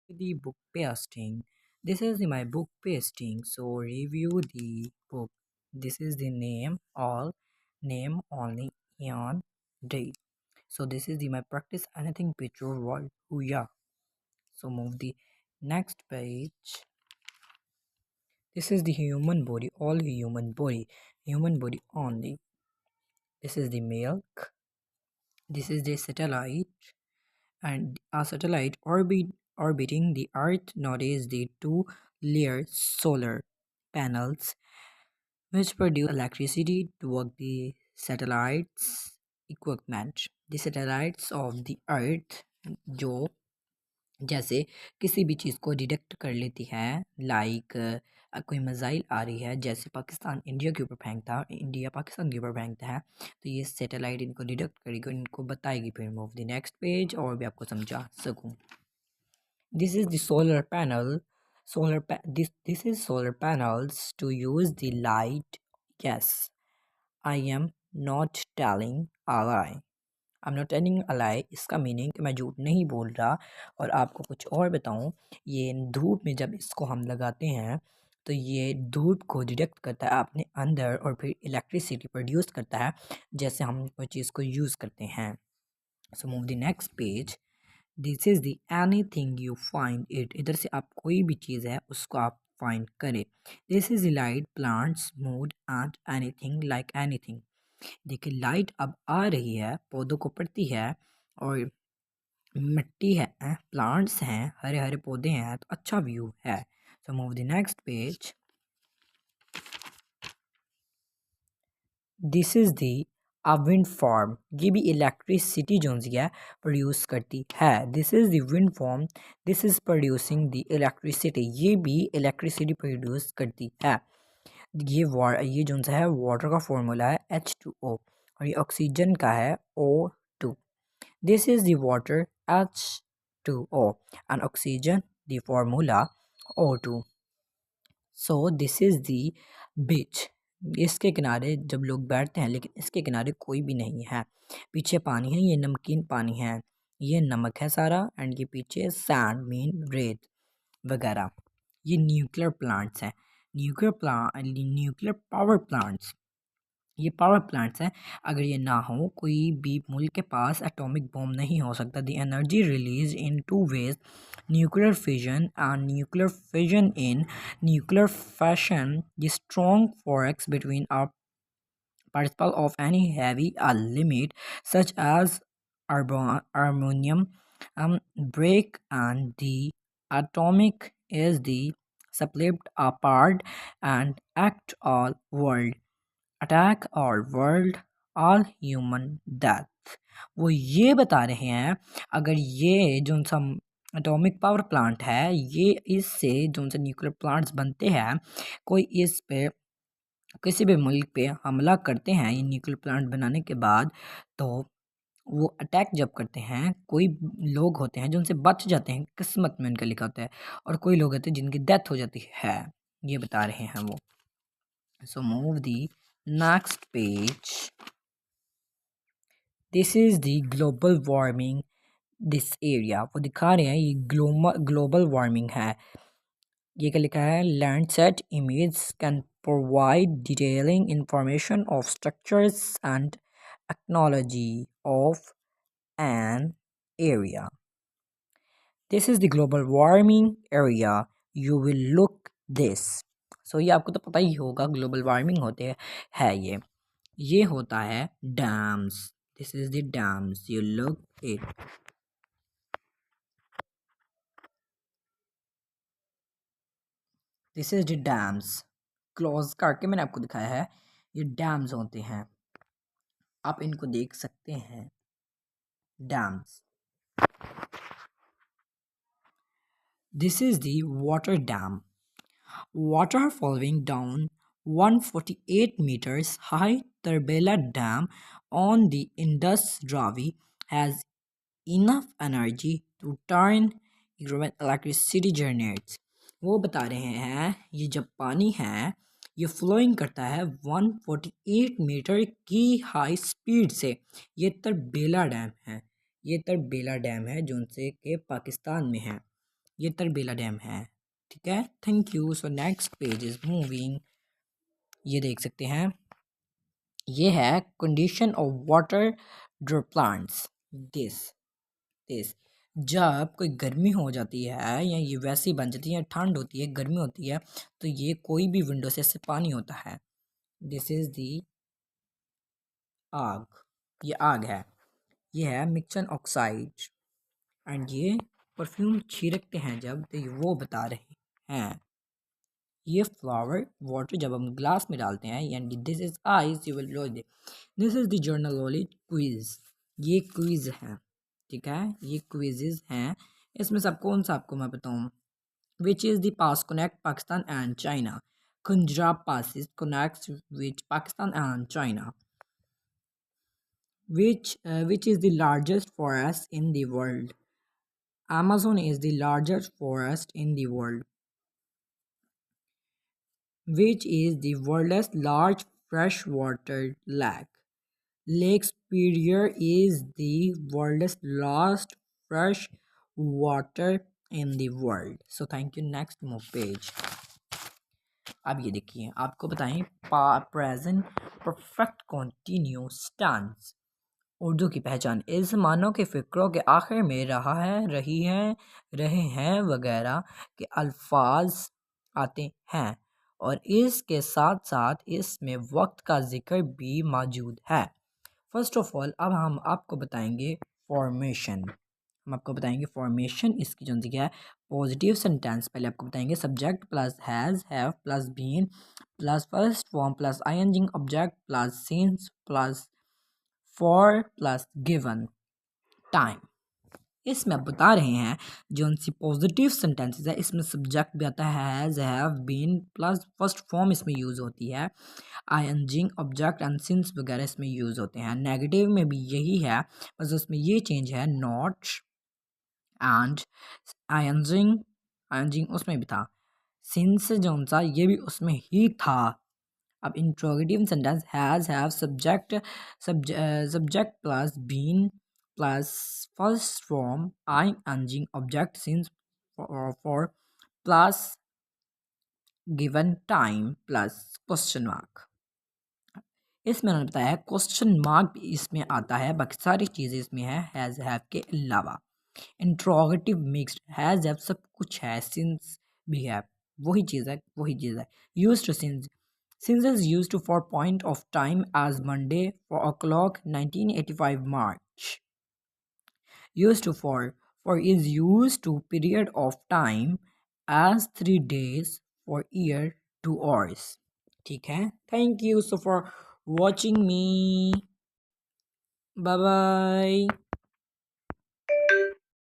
The book pasting. This is my book pasting. So review the book. This is the name all name only on day. So this is the my practice anything picture world. Oh yeah. So move the next page. This is the human body, all human body only. This is the milk. This is the satellite, and a satellite orbiting the Earth notices the two-layer solar panels which produce electricity to work the satellites equipment. The satellites of the Earth जो जैसे किसी भी चीज़ को detect कर लेती है, like कोई missile आ रही है, जैसे पाकिस्तान इंडिया के ऊपर फेंकता है, इंडिया पाकिस्तान के ऊपर फेंकता है, तो ये सैटेलाइट इनको डिटेक्ट करेगी, इनको बताएगी, फिर मूव द नेक्स्ट पेज और भी आपको समझा सकूँ। This is the solar panel. This is solar panels to use the light. Yes, I am not telling a lie. I'm not telling a lie. इसका मीनिंग कि मैं झूठ नहीं बोल रहा। और आपको कुछ और बताऊं, ये धूप में जब इसको हम लगाते हैं तो ये धूप को डिटेक्ट करता है अपने अंदर और फिर इलेक्ट्रिसिटी प्रोड्यूस करता है जैसे हम कोई चीज़ को यूज़ करते हैं। सो move the next page. This is the anything you find it. इधर से आप कोई भी चीज़ है उसको आप फाइंड करें। This is the light plants mood and anything like anything. देखिए लाइट अब आ रही है, पौधों को पड़ती है और मिट्टी है, प्लांट्स हैं, हरे हरे पौधे हैं, तो अच्छा व्यू है। So move the next page. This is the a wind farm. ये भी इलेक्ट्रिसिटी जो है प्रोड्यूस करती है। This is the wind farm, this is producing the electricity. ये भी इलेक्ट्रिसिटी प्रोड्यूस करती है। ये जो है वाटर का फॉर्मूला है H2O और ये ऑक्सीजन का है O2। This is the water H2O and oxygen the formula O2। So this is the beach. इसके किनारे जब लोग बैठते हैं, लेकिन इसके किनारे कोई भी नहीं है। पीछे पानी है, ये नमकीन पानी है, ये नमक है सारा, एंड ये पीछे सैंड मीन रेत वगैरह। ये न्यूक्लियर प्लांट्स हैं, न्यूक्लियर पावर प्लांट्स। ये पावर प्लांट्स हैं। अगर ये ना हो, कोई भी मुल्क के पास एटॉमिक बॉम्ब नहीं हो सकता। The energy release in two ways, nuclear fission and nuclear fission in nuclear fashion. The strong force between are particle of any heavy limit such as ammonium break, and the atomic is the split apart and act all world attack और world all human death. वो ये बता रहे हैं अगर ये जो सा एटॉमिक पावर प्लांट है, ये इससे जो से न्यूक्लियर प्लांट्स बनते हैं, कोई इस पे किसी भी मुल्क पे हमला करते हैं ये न्यूक्लियर प्लांट बनाने के बाद, तो वो अटैक जब करते हैं, कोई लोग होते हैं जो उनसे बच जाते हैं, किस्मत में उनका लिखा होता है, और कोई लोग होते हैं जिनकी डेथ हो जाती है। ये बता रहे हैं वो। So move the next page. This is the global warming this area. वो दिखा रहे हैं ये ग्लोबल वार्मिंग है। ये क्या लिखा है, Landsat image can provide detailing information of structures and technology of an area. This is the global warming area, you will look this. So ये आपको तो पता ही होगा ग्लोबल वार्मिंग होते है ये होता है dams. This is the dams, you look it. This is the dams, close करके मैंने आपको दिखाया है, ये डैम्स होते हैं, आप इनको देख सकते हैं, dams. This is the water dam, water flowing down 148 meters high Tarbela Dam on the Indus Ravi has enough energy to turn electricity generates। वो बता रहे हैं ये जब पानी है ये फ्लोइंग करता है 148 मीटर की हाई स्पीड से। ये तरबेला डैम है, ये तरबेला डैम है जो उनसे के पाकिस्तान में है। ये तरबेला डैम है। ठीक है, thank you. So next page is moving. ये देख सकते हैं, ये है condition of water drop plants. This this जब कोई गर्मी हो जाती है या ये वैसी बन जाती है, ठंड होती है, गर्मी होती है, तो ये कोई भी विंडो से इससे पानी होता है। दिस इज दी आग, ये आग है। ये है मिक्सन ऑक्साइड। एंड ये परफ्यूम छिड़कते हैं जब, तो ये वो बता रहे हैं। ये फ्लावर वाटर जब हम ग्लास में डालते हैं, यानी this is ice, you will low this is the general knowledge quiz. ये क्विज है, ठीक है, ये क्विजेज हैं। इसमें सब कौन सा आपको मैं बताऊं। Which is the pass connect Pakistan and China. Punjab passes connects with Pakistan and China. Which is the largest forest in the world? Amazon is the largest forest in the world. Which is the world's large freshwater lake? Lake Superior is the world's largest fresh water in the world. So thank you. Next move page. अब ये देखिए, आपको बताएं present perfect continuous tense Urdu की पहचान। इस मानो के फ़िक्रों के आखिर में रहा है, रही है, रहे हैं वगैरह के अल्फाज आते हैं और इसके साथ साथ इसमें वक्त का जिक्र भी मौजूद है। फर्स्ट ऑफ ऑल अब हम आपको बताएंगे फॉर्मेशन। हम आपको बताएंगे फॉर्मेशन, इसकी जो जगह है पॉजिटिव सेंटेंस। पहले आपको बताएंगे subject plus has, have plus been plus first form plus ING object plus since plus for plus given time. इसमें आप बता रहे हैं जो उनसी पॉजिटिव सेंटेंसेस है, इसमें सब्जेक्ट भी आता है has, have, been plus first form इसमें यूज़ होती है, आईएनजी ऑब्जेक्ट एंड सिंस वगैरह इसमें यूज़ होते हैं। नेगेटिव में भी यही है, बस उसमें ये चेंज है नॉट एंड आईएनजी, आईएनजी उसमें भी था, सिंस जो सा ये भी उसमें ही था। अब interrogative sentence has, have, subject plus been plus first form I एनजिंग object since for plus given time plus question mark. इसमें उन्होंने बताया क्वेश्चन मार्क भी इसमें आता है, बाकी सारी चीज़ें इसमें है हैज़ हैव के अलावा। इंट्रोगेटिव मिक्स्ड, हैज़ हैव सब कुछ है, सिंस भी है, वही चीज़ है, वही चीज़ है। Use to since, since is used to for point of time as Monday 4 o'clock 1985 March. Used to for is used to period of time as 3 days for year 2 hours. ठीक है, thank you so for watching me. Bye bye.